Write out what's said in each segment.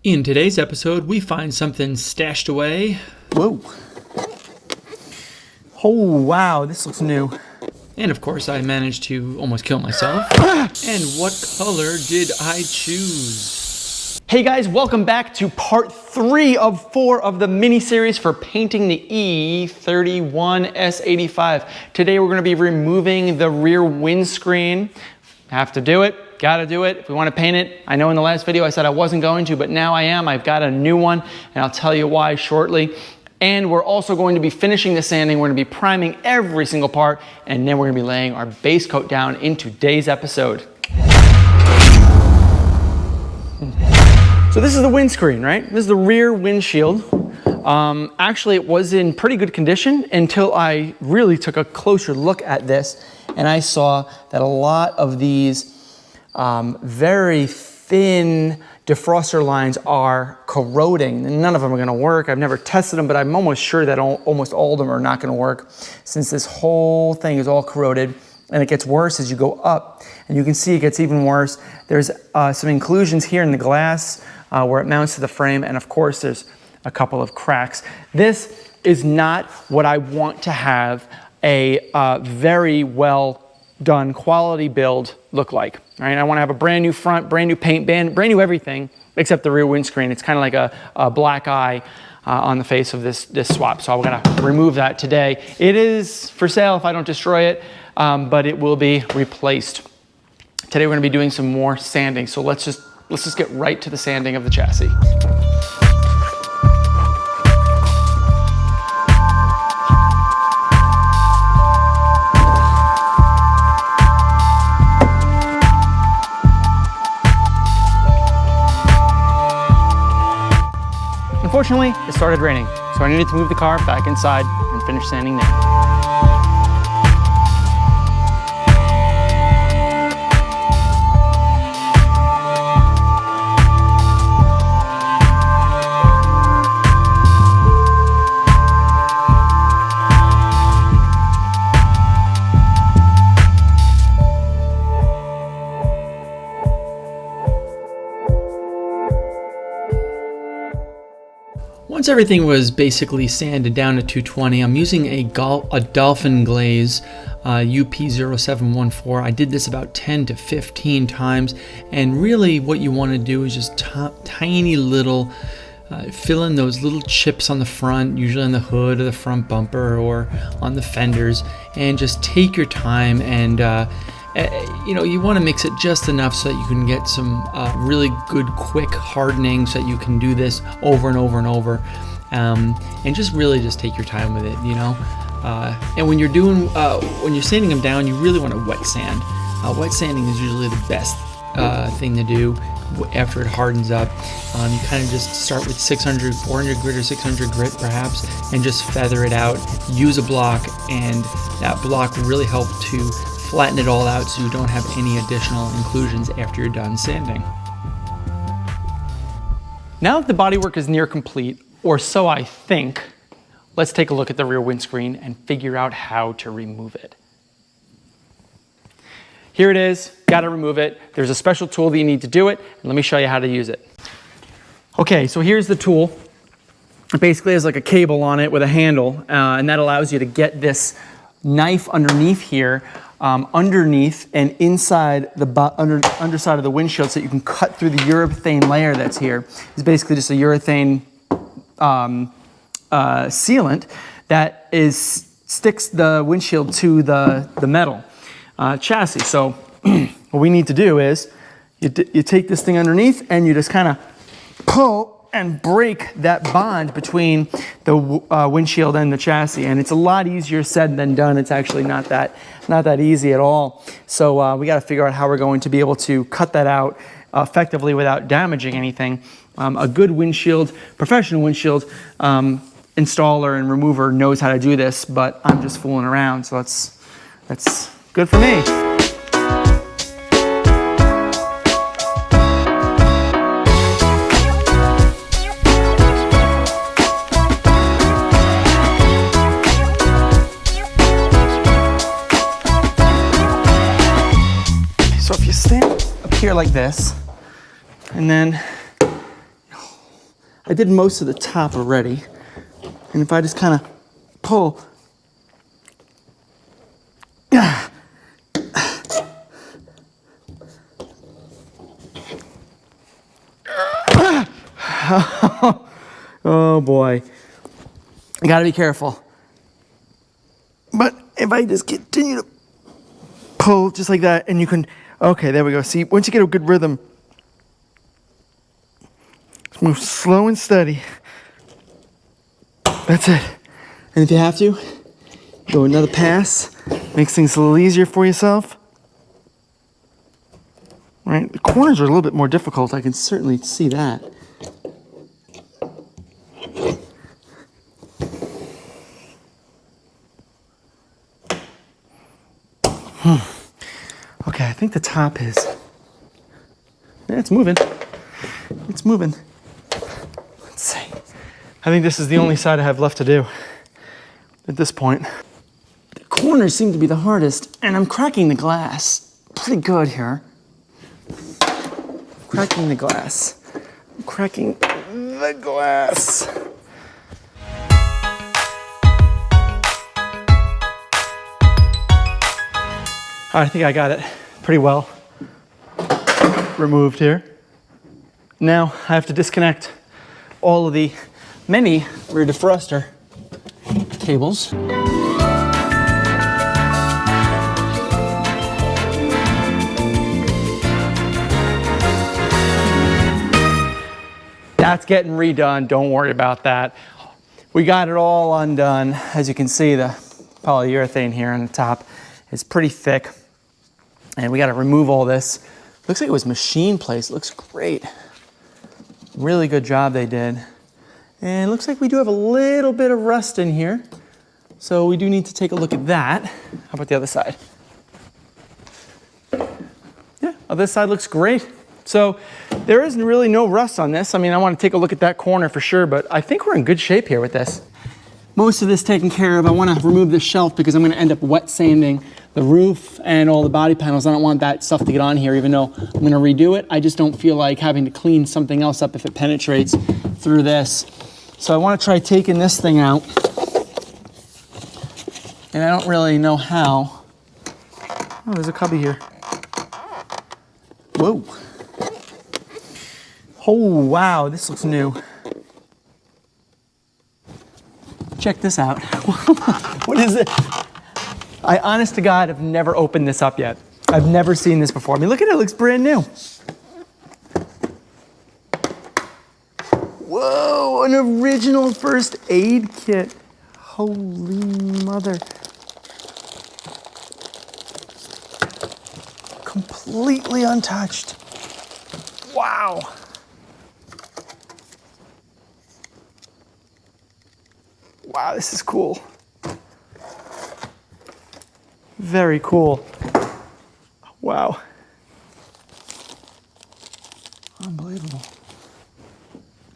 In today's episode, we find something stashed away. Whoa. Oh, wow, this looks new. And of course, I managed to almost kill myself. And what color did I choose? Hey guys, welcome back to part 3 of 4 of the mini-series for painting the E31 S85. Today we're going to be removing the rear windscreen. Have to do it. Gotta do it if we want to paint it. I know in the last video I said I wasn't going to, but now I am. I've got a new one, and I'll tell you why shortly. And we're also going to be finishing the sanding. We're going to be priming every single part, and then we're going to be laying our base coat down in today's episode. So this is the windscreen, right? This is the rear windshield. Actually, it was in pretty good condition until I really took a closer look at this, and I saw that a lot of these very thin defroster lines are corroding, and none of them are going to work. I've never tested them, but I'm almost sure that almost all of them are not going to work, since this whole thing is all corroded, and it gets worse as you go up, and you can see it gets even worse. There's some inclusions here in the glass where it mounts to the frame, and of course there's a couple of cracks. This is not what I want to have a very well done quality build look like. All right, I want to have a brand new front, brand new paint, brand new everything except the rear windscreen. It's kind of like a black eye on the face of this swap. So I'm going to remove that today. It is for sale if I don't destroy it, but it will be replaced. Today we're going to be doing some more sanding. So let's just get right to the sanding of the chassis. Unfortunately, it started raining, so I needed to move the car back inside and finish sanding there. Once everything was basically sanded down to 220, I'm using a Dolphin Glaze UP0714. I did this about 10 to 15 times, and really what you want to do is just tiny little fill in those little chips on the front, usually on the hood or the front bumper or on the fenders, and just take your time and you want to mix it just enough so that you can get some really good quick hardening, so that you can do this over and over and over, and just take your time with it, and when you're sanding them down, you really want to wet sand. Wet sanding is usually the best thing to do after it hardens up. You kind of just start with 400 grit or 600 grit perhaps, and just feather it out. Use a block, and that block will really help to flatten it all out so you don't have any additional inclusions after you're done sanding. Now that the bodywork is near complete, or so I think, let's take a look at the rear windscreen and figure out how to remove it. Here it is, gotta remove it. There's a special tool that you need to do it, and let me show you how to use it. Okay, so here's the tool. It basically has like a cable on it with a handle, and that allows you to get this knife underneath here, underneath and inside the underside of the windshield, so you can cut through the urethane layer that's here. It's basically just a urethane sealant that sticks the windshield to the metal chassis. So what we need to do is you take this thing underneath and you just kind of pull and break that bond between the windshield and the chassis, and it's a lot easier said than done. It's actually not that easy at all. So we got to figure out how we're going to be able to cut that out effectively without damaging anything. A good professional windshield installer and remover knows how to do this, but I'm just fooling around, so that's good for me. So if you stand up here like this, and then I did most of the top already. And if I just kind of pull, oh boy, I gotta be careful. But if I just continue to pull just like that, and you can, okay, there we go. See, once you get a good rhythm, move slow and steady. That's it. And if you have to, go another pass. Makes things a little easier for yourself. Right? The corners are a little bit more difficult. I can certainly see that. Okay, I think the top is... Yeah, it's moving. It's moving. Let's see. I think this is the only side I have left to do at this point. The corners seem to be the hardest, and I'm cracking the glass pretty good here. Cracking the glass. I'm cracking the glass. I think I got it pretty well removed here. Now I have to disconnect all of the many rear defroster cables. That's getting redone, don't worry about that. We got it all undone. As you can see, the polyurethane here on the top is pretty thick. And we got to remove all this. Looks like it was machine placed. It looks great. Really good job they did. And it looks like we do have a little bit of rust in here. So we do need to take a look at that. How about the other side? Yeah, other side looks great. So there is really no rust on this. I mean, I want to take a look at that corner for sure, but I think we're in good shape here with this. Most of this taken care of. I want to remove this shelf because I'm going to end up wet sanding the roof and all the body panels. I don't want that stuff to get on here, even though I'm going to redo it. I just don't feel like having to clean something else up if it penetrates through this. So I want to try taking this thing out. And I don't really know how. Oh, there's a cubby here. Whoa. Oh, wow, this looks new. Check this out. What is it? I, honest to God, have never opened this up yet. I've never seen this before. I mean, look at it, it looks brand new. Whoa, an original first aid kit. Holy mother. Completely untouched. Wow. Wow, this is cool. Very cool. Wow. Unbelievable.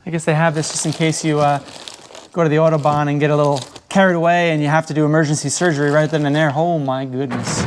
I guess they have this just in case you go to the Autobahn and get a little carried away and you have to do emergency surgery right then and there. Oh my goodness.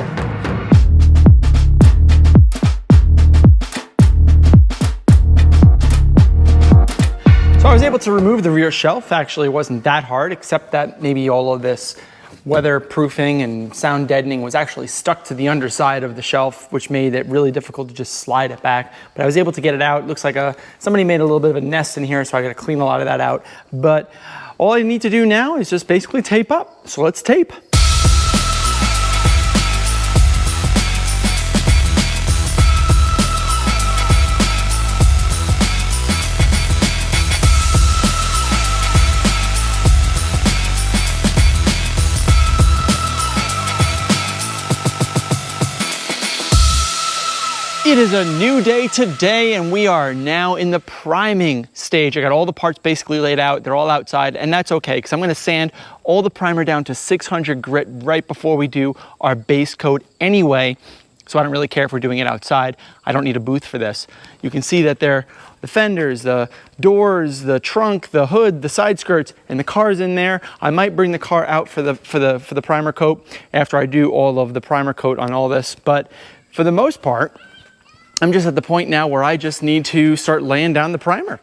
So I was able to remove the rear shelf. Actually, it wasn't that hard, except that maybe all of this weatherproofing and sound deadening was actually stuck to the underside of the shelf, which made it really difficult to just slide it back. But I was able to get it out. It looks like somebody made a little bit of a nest in here, so I got to clean a lot of that out. But all I need to do now is just basically tape up. So let's tape. It is a new day today, and we are now in the priming stage. I got all the parts basically laid out. They're all outside, and that's okay because I'm going to sand all the primer down to 600 grit right before we do our base coat anyway. So I don't really care if we're doing it outside. I don't need a booth for this. You can see that the fenders, the doors, the trunk, the hood, the side skirts, and the car's in there. I might bring the car out for the primer coat after I do all of the primer coat on all this, but for the most part, I'm just at the point now where I just need to start laying down the primer.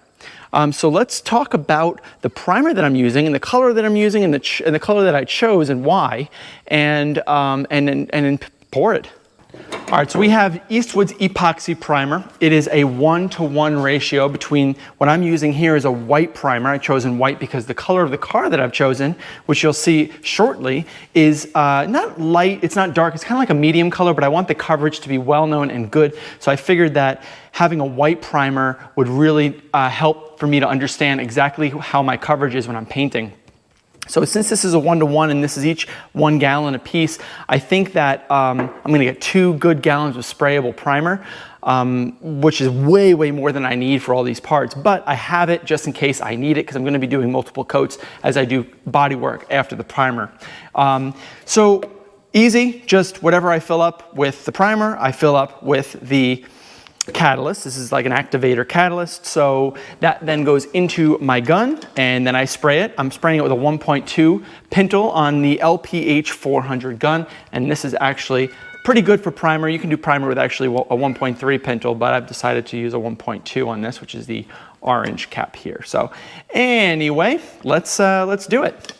So let's talk about the primer that I'm using and the color that I'm using and the color that I chose and why, and then pour it. All right, so we have Eastwood's epoxy primer. It is a 1-to-1 ratio between what I'm using here is a white primer. I've chosen white because the color of the car that I've chosen, which you'll see shortly, is not light, it's not dark, it's kind of like a medium color, but I want the coverage to be well known and good. So I figured that having a white primer would really help for me to understand exactly how my coverage is when I'm painting. So since this is a 1-to-1 and this is each 1 gallon a piece, I think that I'm going to get 2 good gallons of sprayable primer, which is way, way more than I need for all these parts. But I have it just in case I need it because I'm going to be doing multiple coats as I do body work after the primer. So easy, just whatever I fill up with the primer, I fill up with the catalyst. This is like an activator catalyst. So that then goes into my gun and then I spray it. I'm spraying it with a 1.2 Pintle on the LPH 400 gun. And this is actually pretty good for primer. You can do primer with actually a 1.3 Pintle, but I've decided to use a 1.2 on this, which is the orange cap here. So anyway, let's do it.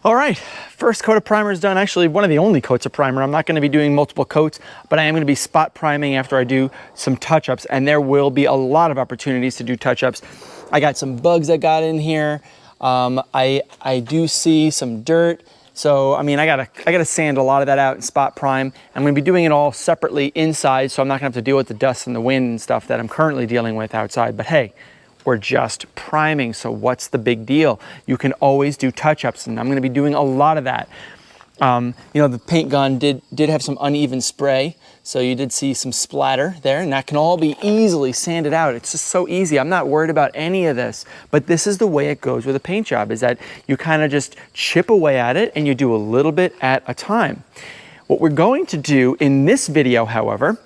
All right, first coat of primer is done. Actually, one of the only coats of primer. I'm not going to be doing multiple coats, but I am going to be spot priming after I do some touch-ups, and there will be a lot of opportunities to do touch-ups. I got some bugs that got in here. I do see some dirt. So, I mean, I gotta sand a lot of that out and spot prime. I'm gonna be doing it all separately inside, so I'm not gonna have to deal with the dust and the wind and stuff that I'm currently dealing with outside. But hey, we're just priming, so what's the big deal? You can always do touch-ups, and I'm going to be doing a lot of that. You know, the paint gun did have some uneven spray, so you did see some splatter there, and that can all be easily sanded out. It's just so easy. I'm not worried about any of this, but this is the way it goes with a paint job, is that you kind of just chip away at it, and you do a little bit at a time. What we're going to do in this video, however,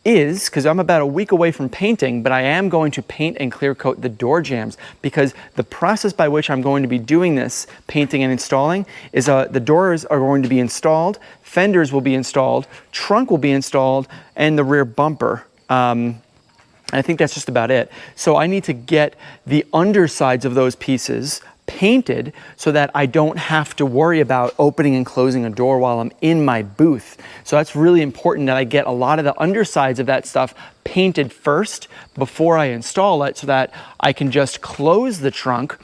is, because I'm about a week away from painting, but I am going to paint and clear coat the door jambs, because the process by which I'm going to be doing this painting and installing is the doors are going to be installed, fenders will be installed, trunk will be installed, and the rear bumper. I think that's just about it. So I need to get the undersides of those pieces painted so that I don't have to worry about opening and closing a door while I'm in my booth. So that's really important that I get a lot of the undersides of that stuff painted first before I install it, so that I can just close the trunk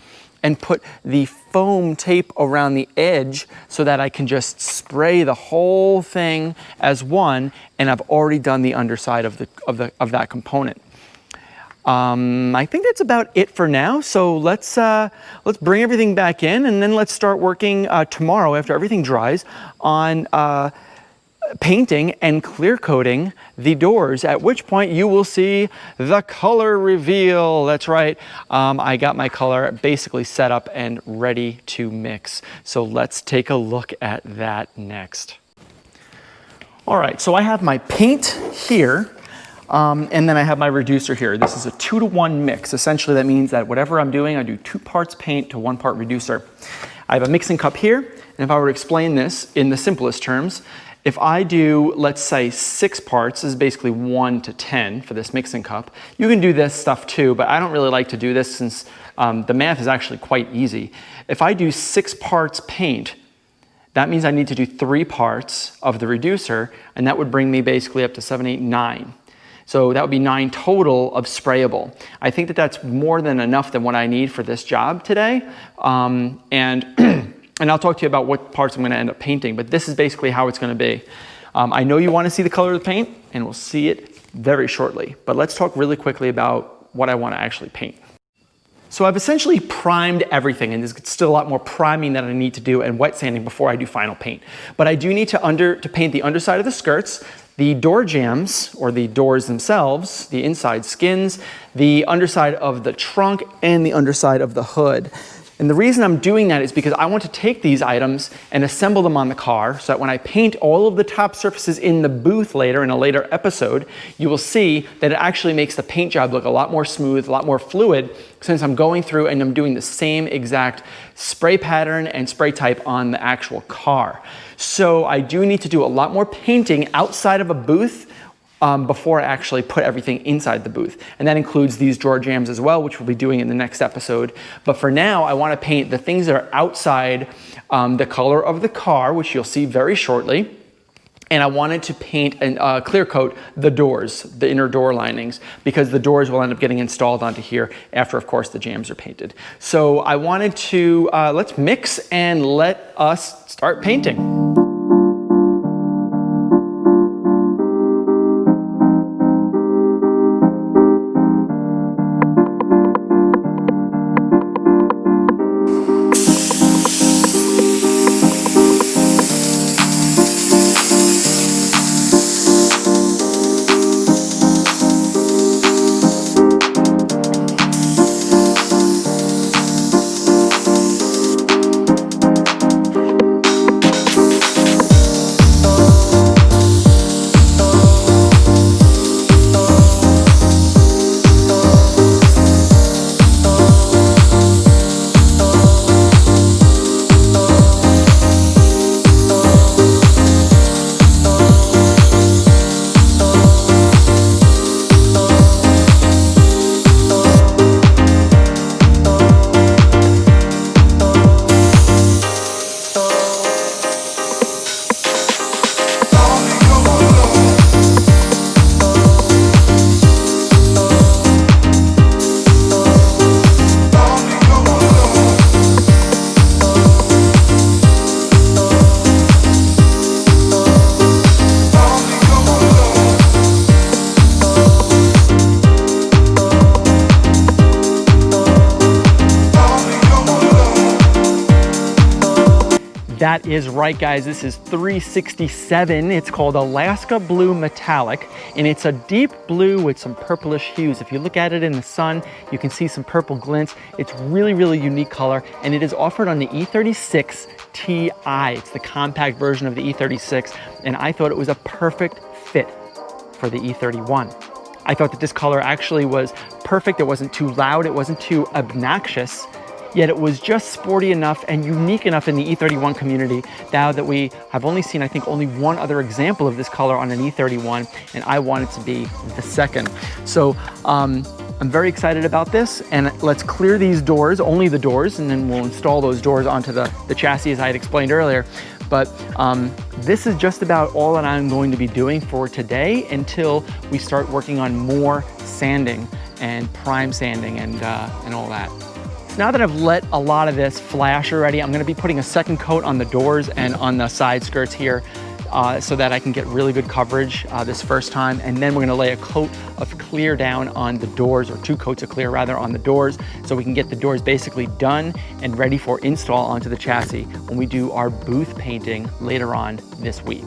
and put the foam tape around the edge so that I can just spray the whole thing as one, and I've already done the underside of that component. I think that's about it for now. So let's bring everything back in, and then let's start working tomorrow after everything dries on painting and clear coating the doors, at which point you will see the color reveal. That's right. I got my color basically set up and ready to mix. So let's take a look at that next. All right, so I have my paint here. And then I have my reducer here. This is a 2-to-1 mix. Essentially, that means that whatever I'm doing, I do 2 parts paint to 1 part reducer. I have a mixing cup here, and if I were to explain this in the simplest terms, if I do, let's say, 6 parts, this is basically 1 to 10 for this mixing cup. You can do this stuff too, but I don't really like to do this since the math is actually quite easy. If I do 6 parts paint, that means I need to do 3 parts of the reducer, and that would bring me basically up to 7, 8, 9. So that would be 9 total of sprayable. I think that that's more than enough than what I need for this job today. And I'll talk to you about what parts I'm gonna end up painting, but this is basically how it's gonna be. I know you wanna see the color of the paint, and we'll see it very shortly. But let's talk really quickly about what I want to actually paint. So I've essentially primed everything, and there's still a lot more priming that I need to do and wet sanding before I do final paint. But I do need to paint the underside of the skirts, the door jambs, or the doors themselves, the inside skins, the underside of the trunk, and the underside of the hood. And the reason I'm doing that is because I want to take these items and assemble them on the car so that when I paint all of the top surfaces in the booth later, in a later episode, you will see that it actually makes the paint job look a lot more smooth, a lot more fluid, since I'm going through and I'm doing the same exact spray pattern and spray type on the actual car. So I do need to do a lot more painting outside of a booth before I actually put everything inside the booth. And that includes these drawer jambs as well, which we'll be doing in the next episode. But for now, I want to paint the things that are outside the color of the car, which you'll see very shortly. And I wanted to paint and clear coat the doors, the inner door linings, because the doors will end up getting installed onto here after, of course, the jambs are painted. So I wanted to, let's mix and let us start painting. That is right, guys. This is 367. It's called Alaska Blue Metallic, and it's a deep blue with some purplish hues. If you look at it in the sun, you can see some purple glints. It's really, really unique color, and it is offered on the E36 Ti. It's the compact version of the E36, and I thought it was a perfect fit for the E31. I thought that this color actually was perfect. It wasn't too loud. It wasn't too obnoxious. Yet it was just sporty enough and unique enough in the E31 community now that we have only seen, I think, only one other example of this color on an E31, and I want it to be the second. So I'm very excited about this, and let's clear these doors, only the doors, and then we'll install those doors onto the chassis as I had explained earlier. But this is just about all that I'm going to be doing for today until we start working on more sanding and prime sanding and all that. Now that I've let a lot of this flash already, I'm gonna be putting a second coat on the doors and on the side skirts here so that I can get really good coverage this first time. And then we're gonna lay a coat of clear down on the doors, or two coats of clear rather, on the doors, so we can get the doors basically done and ready for install onto the chassis when we do our booth painting later on this week.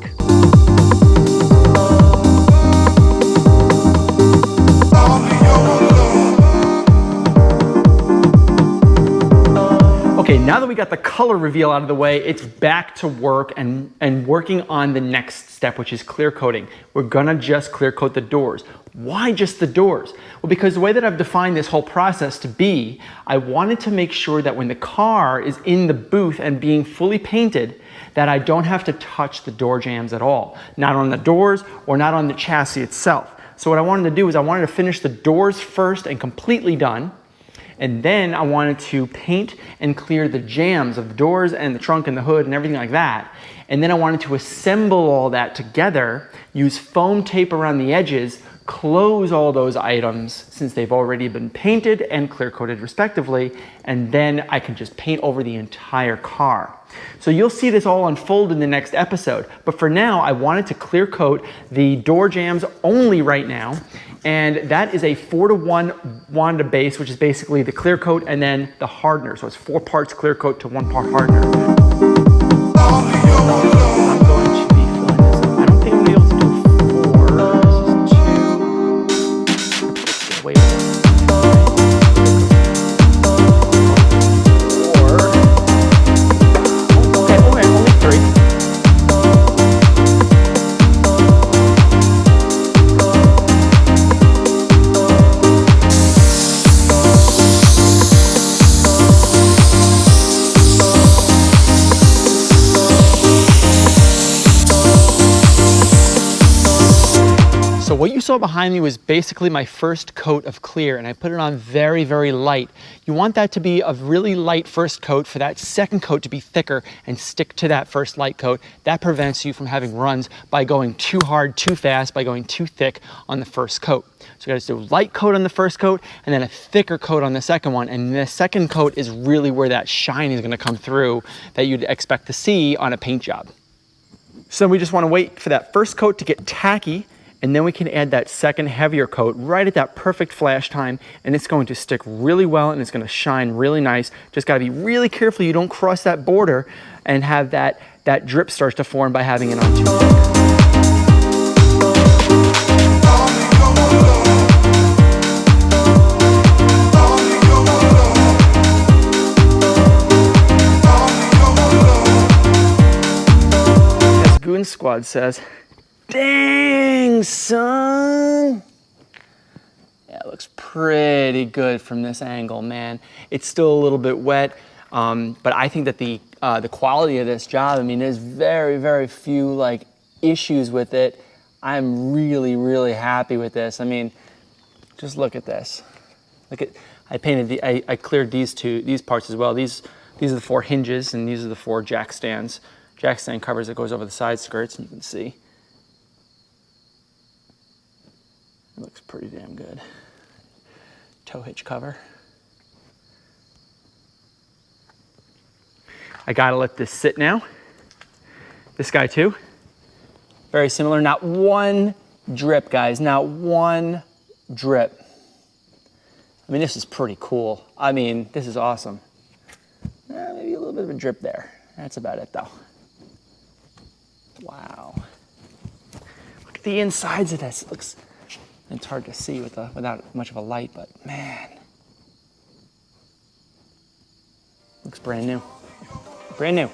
Okay, now that we got the color reveal out of the way, it's back to work and working on the next step, which is clear coating. We're gonna just clear coat the doors. Why just the doors? Well, because the way that I've defined this whole process to be, I wanted to make sure that when the car is in the booth and being fully painted, that I don't have to touch the door jambs at all. Not on the doors or not on the chassis itself. So what I wanted to do is I wanted to finish the doors first and completely done. And then I wanted to paint and clear the jambs of the doors and the trunk and the hood and everything like that. And then I wanted to assemble all that together, use foam tape around the edges, close all those items since they've already been painted and clear coated respectively, and then I can just paint over the entire car. So you'll see this all unfold in the next episode, but for now I wanted to clear coat the door jambs only right now, and that is a 4-to-1 Wanda base, which is basically the clear coat and then the hardener. So it's 4 parts clear coat to 1 part hardener. So what you saw behind me was basically my first coat of clear, and I put it on very, very light. You want that to be a really light first coat for that second coat to be thicker and stick to that first light coat. That prevents you from having runs by going too hard, too fast, by going too thick on the first coat. So you gotta do a light coat on the first coat and then a thicker coat on the second one. And the second coat is really where that shine is gonna come through that you'd expect to see on a paint job. So we just wanna wait for that first coat to get tacky, and then we can add that second heavier coat right at that perfect flash time, and it's going to stick really well and it's going to shine really nice. Just got to be really careful you don't cross that border and have that drip starts to form by having it on too thick. As Goon Squad says, dang, son. Yeah, it looks pretty good from this angle, man. It's still a little bit wet, but I think that the quality of this job, I mean, there's very, very few like issues with it. I'm really, really happy with this. I mean, just look at this. Look at, I cleared these parts as well. These are the 4 hinges, and these are the 4 jack stands. Jack stand covers that goes over the side skirts, and you can see. Looks pretty damn good. Tow hitch cover. I gotta let this sit now. This guy too. Very similar, not one drip, guys, not one drip. I mean, this is pretty cool. I mean, this is awesome. Maybe a little bit of a drip there. That's about it though. Wow. Look at the insides of this. It looks, it's hard to see without much of a light, but man, looks brand new. Brand new.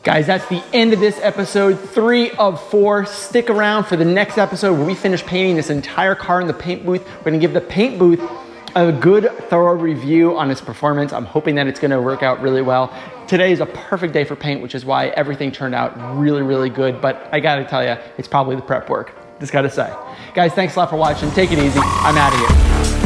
Guys, that's the end of this episode, 3 of 4. Stick around for the next episode where we finish painting this entire car in the paint booth. We're gonna give the paint booth a good, thorough review on its performance. I'm hoping that it's gonna work out really well. Today is a perfect day for paint, which is why everything turned out really, really good. But I gotta tell you, it's probably the prep work. Just gotta say. Guys, thanks a lot for watching. Take it easy. I'm out of here.